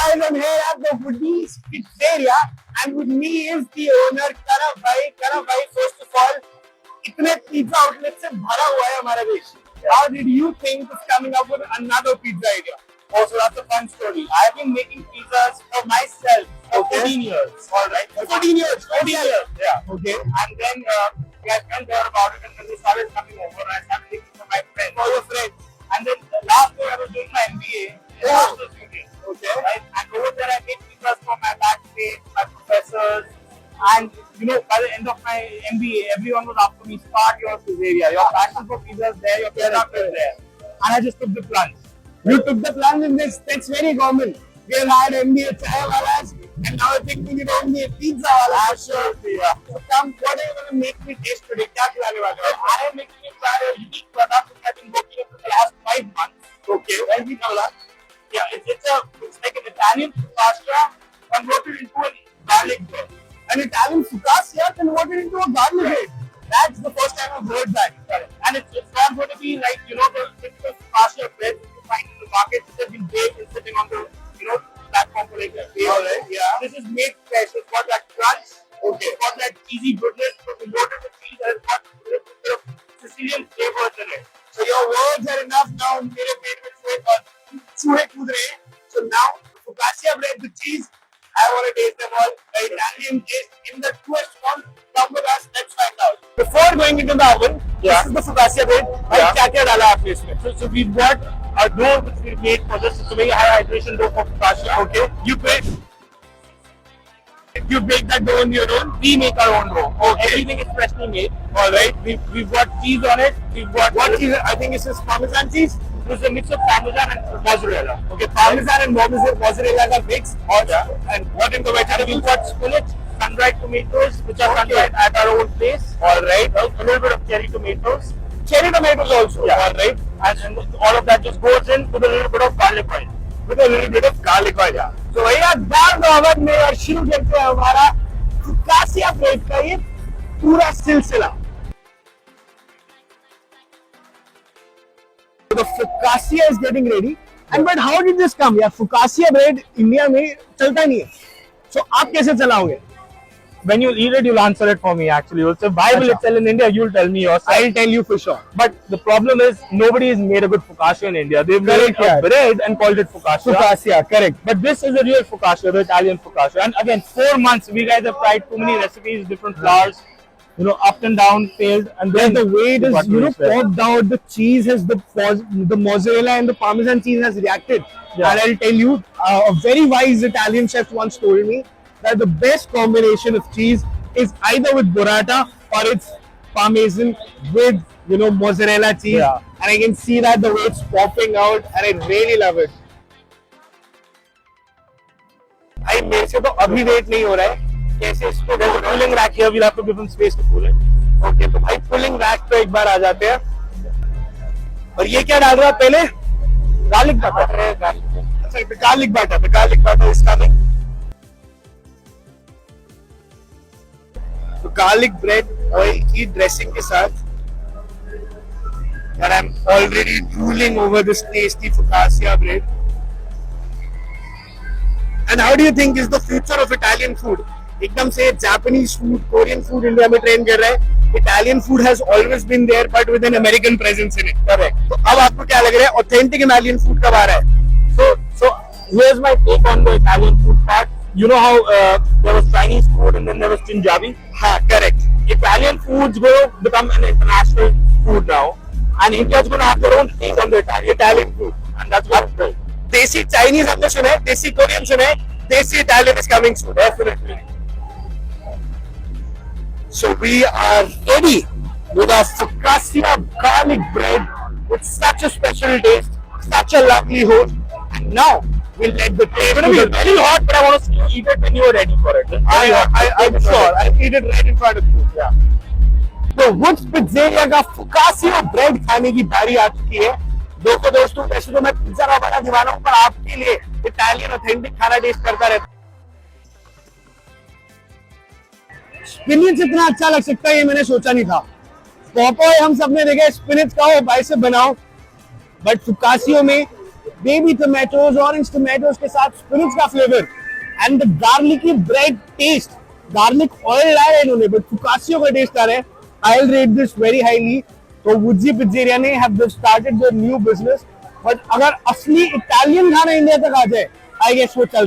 guys, I'm here at the Woodies Pizzeria, and with me is the owner Karan bhai. Karan bhai, first of all, इतने pizza outlets से भरा हुआ है हमारा देश. How did you think of coming up with another pizza idea? Also, that's a fun story. I've been making pizzas for myself for 14 years. All right, 14 years. 14 years. Yeah. Okay. And then we had friends heard about it, and then they started coming over. I started making for my friends. For your friends. And then last year I was doing my MBA. Okay. Right? And over there I made pizzas for my batchmates, my professors. And you know, by the end of my MBA, everyone was after me, start your pizzeria. Your passion for pizza is there, your product is there. And I just took the plunge. You took the plunge in this, that's very common. We have had MBA chai walas, and now we're thinking about MBA pizza walas. Absolutely, yeah. So come, what are you going to make me taste today? Kya khilane wale ho? I am making a unique product which I've been working on for the last 5 months. Okay. Right, Nicola? Yeah, it's like an Italian focaccia converted into a garlic bread. An Italian focaccia converted into a garlic bread. That's the first time I've heard that. And it's not going to be like, you know, the typical focaccia bread you find in the market which has been baked and sitting on the, you know, platform for like a day. Alright, yeah. This is made fresh. It's got that crunch. Okay. It's got that cheesy goodness. It's loaded with cheese and it's got a bit of Sicilian flavors in it. So your words are enough now. मेरे पेट में चूहे कूद रहे हैं. So now the focaccia bread, the cheese, I want to taste them all. The Italian taste in the truest form. Come with us. Let's find out. Before going into the oven, this is the focaccia bread. क्या क्या डाला आपने इसमें? So we've got a dough which we made for this. It's a very high hydration dough for focaccia. Okay. You bake that dough on your own. We make our own dough. Okay. Everything is freshly made. All right. We've got cheese on it. We've got what cheese? I think this is Parmesan cheese. This is a mix of Parmesan and mozzarella. Okay, Parmesan and mozzarella का mix. And what in the vegetables? We've got spinach, sun-dried tomatoes, which are sun-dried at our own place. All right. A little bit of cherry tomatoes. Cherry tomatoes also. Yeah. All right. And all of that just goes in with a little bit of garlic oil. With a little bit of garlic oil. Yeah. So भैया दाल दावत में और शुरू करते हैं हमारा फुकासिया bread का ये पूरा सिलसिला. The focaccia is getting ready. And but how did this come? Yeah, focaccia bread India में चलता नहीं है. So आप कैसे चलाओगे? When you eat it, you'll answer it for me actually. You'll say, why will it sell in India? You'll tell me yourself. I'll tell you for sure. But the problem is, nobody has made a good focaccia in India. They've made a bread and called it focaccia. Focaccia, correct. But this is a real focaccia, the Italian focaccia. And again, 4 months, we guys have tried too many recipes, different flours, you know, up and down, failed. And then the way it is, you know, popped out, the cheese has, the mozzarella and the Parmesan cheese has reacted. Yeah. And I'll tell you, a very wise Italian chef once told me that the best combination of cheese is either with burrata or it's Parmesan with, you know, mozzarella cheese. Yeah. And I can see that the way it's popping out, and I really love it. भाई मेरे से तो अभी wait नहीं हो रहा है कैसे इसको cooling rack here we'll have to give him space to cool it. Okay, तो भाई कूलिंग रैक पे एक बार आ जाते हैं. और ये क्या डाल रहा है पहले? Garlic butter. अच्छा, गार्लिक बटर is coming. तो गार्लिक ब्रेड ऑयल की ड्रेसिंग के साथ, and I'm already drooling over this tasty focaccia bread. And how do you think is the future of Italian food? एकदम से Japanese food, Korean food India में trend कर रहा है. Italian food has always been there, but with an American presence in it. Correct. तो अब आपको क्या लग रहा है? Authentic Italian food कब आ रहा है? So here's my take on the Italian food part. You know how there was Chinese food and then there was Punjabi? हाँ, correct. Italian foods going to become an international food now, and India's going to have their own take on the Italian food, and that's what's great. Desi Chinese हमने सुना है, Desi Korean सुना है, Desi Italian is coming soon. Definitely. So we are ready with our focaccia garlic bread with such a special taste, such a lovely host, and now we'll let the taste. It's going to be very hot, but I want to eat it when you are ready for it. I'm sure. I'll eat it right in front of you. Yeah. तो Woods Pizzeria का focaccia bread खाने की बारी आ चुकी है. दोस्तों वैसे तो मैं पिज्जा का बड़ा दीवाना हूँ, पर आपके लिए इटालियन ऑथेंटिक खाना टेस्ट करता रहता. स्पिनिच इतना अच्छा लग सकता है ये मैंने सोचा नहीं था. पॉपॉय हम सबने देखे, स्पिनिच का हो भाई से बनाओ, बट फुकासियो में बेबी टोमेटोज, ऑरेंज टोमेटोज के साथ स्पिनच का flavour and the garlicky bread taste. Garlic oil लाया इन्होंने, बट फुकासियो का टेस्ट आ रहा है. I will rate this very highly. तो वुज्जी पिज्जेरिया ने have started their new business. But अगर असली इटालियन खाना इंडिया तक आ जाए, आई गेस वो चल